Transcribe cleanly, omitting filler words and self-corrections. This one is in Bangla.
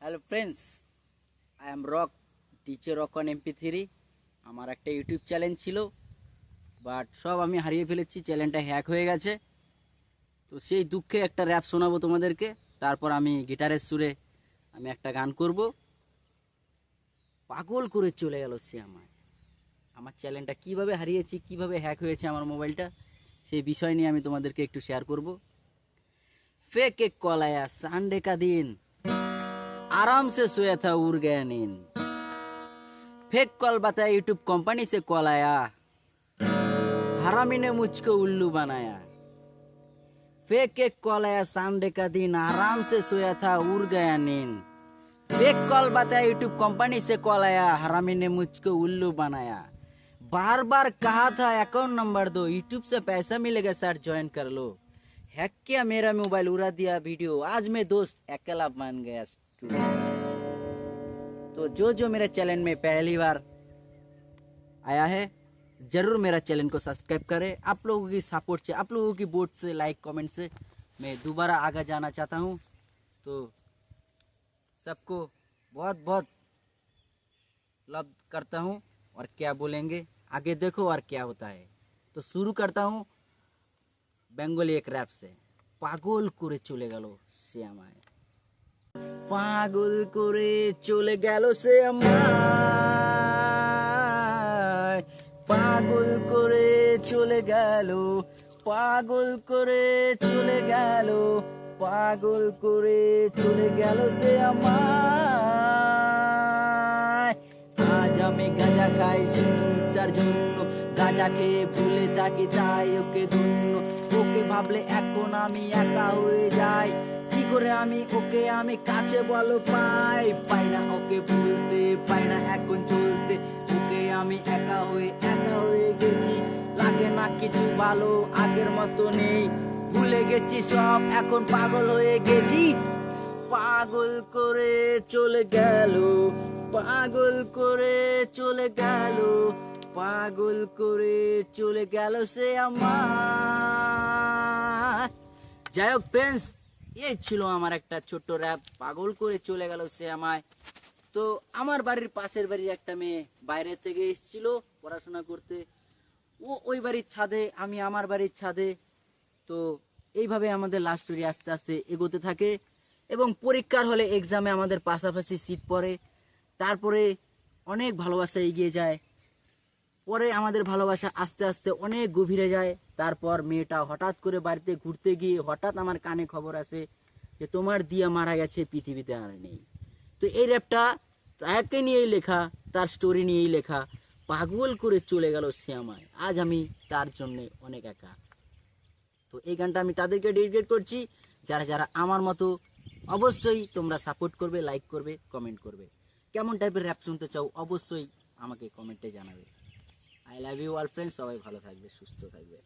Hello friends, I am rock, teacher rock on MP3। আমার একটা ইউটিউব চ্যানেল ছিল, বাট সব আমি হারিয়ে ফেলেছি, চ্যানেলটা হ্যাক হয়ে গেছে। তো সেই দুঃখে একটা র্যাপ শোনাবো তোমাদেরকে। তারপর আমি গিটারের সুরে আমি একটা গান করব। পাগল করে চলে গেল সে আমায়। আমার চ্যানেলটা কিভাবে হারিয়েছি, কিভাবে হ্যাক হয়েছে আমার মোবাইলটা, সেই বিষয় নিয়ে আমি তোমাদেরকে একটু শেয়ার করব। फेक एक कॉल आया संडे का दिन, आराम से सोया था उड़ गया नींद। फेक कॉल बताया यूट्यूब कंपनी से कॉल आया, हरामी ने मुझको उल्लू बनाया। फेक एक कॉल आया संडे का दिन, आराम से सोया था उड़ गया नींद। फेक कॉल बताया यूट्यूब कंपनी से कॉल आया, हरामी ने मुझको उल्लू बनाया। बार बार कहा था अकाउंट नंबर दो, यूट्यूब से पैसा मिलेगा सर ज्वाइन कर लो। हैक किया मेरा मोबाइल, उड़ा दिया वीडियो, आज मैं दोस्त अकेला बन गया स्टूडेंट। तो जो मेरे चैनल में पहली बार आया है, जरूर मेरा चैनल को सब्सक्राइब करें। आप लोगों की सपोर्ट से, आप लोगों की वोट से, लाइक कमेंट से मैं दोबारा आगे जाना चाहता हूँ। तो सबको बहुत बहुत लव करता हूँ। और क्या बोलेंगे, आगे देखो और क्या होता है। तो शुरू करता हूँ বেঙ্গলি এক র‍্যাপ সে। পাগল করে চলে গেল সে আমায়, পাগল করে চলে গেল সে আমায়, পাগল করে চলে গেল, পাগল করে চলে গেল, পাগল করে চলে গেল সে আমায়। আজ আমি গাঁজা খাই শুধু তার জন্য, গাঁজা খেয়ে ভুলে থাকি তাই ওকে ধন্য। ওকে ভাবলে এখন আমি একা হয়ে যাই, কি করে আমি ওকে আমি কাছে বলো পাই। পাই না ওকে ভুলতে, পাই না এখন চলতে, ওকে আমি একা হয়ে গেছি। লাগে না কিছু ভালো, আগের মতো নেই, ভুলে গেছি সব, এখন পাগল হয়ে গেছি। পাগল করে চলে গেল, পাগল করে চলে গেল, পাগল করে চলে গেল সে আমার। যাই হোক ফ্রেন্ডস, এই ছিল আমার একটা ছোট্ট র‍্যাপ, পাগল করে চলে গেল সে আমায়। তো আমার বাড়ির পাশের বাড়ির একটা মেয়ে বাইরে থেকে এসেছিল পড়াশোনা করতে, ও ওই বাড়ির ছাদে, আমি আমার বাড়ির ছাদে। তো এইভাবে আমাদের লাভ স্টোরি আস্তে আস্তে এগোতে থাকে এবং পরীক্ষার হলে এক্সামে আমাদের পাশাপাশি সিট পড়ে। তারপরে অনেক ভালোবাসা এগিয়ে যায়, পরে আমাদের ভালোবাসা আস্তে আস্তে অনেক গভীরে যায়। তারপর মেয়েটা হঠাৎ করে বাড়িতে ঘুরতে গিয়ে হঠাৎ আমার কানে খবর আসে যে তোমার দিয়া মারা গেছে, পৃথিবীতে আর নেই। তো এই র্যাপটা তাকে নিয়েই লেখা, তার স্টোরি নিয়েই লেখা। পাগল করে চলে গেল সে আমায়, আজ আমি তার জন্য অনেক একা। তো এই গানটা আমি তাদেরকে ডেডিকেট করছি যারা যারা আমার মতো। অবশ্যই তোমরা সাপোর্ট করবে, লাইক করবে, কমেন্ট করবে। কেমন টাইপের র্যাপ শুনতে চাও অবশ্যই আমাকে কমেন্টে জানাবে। I love you all friends, সবাই ভালো থাকবে, সুস্থ থাকবে।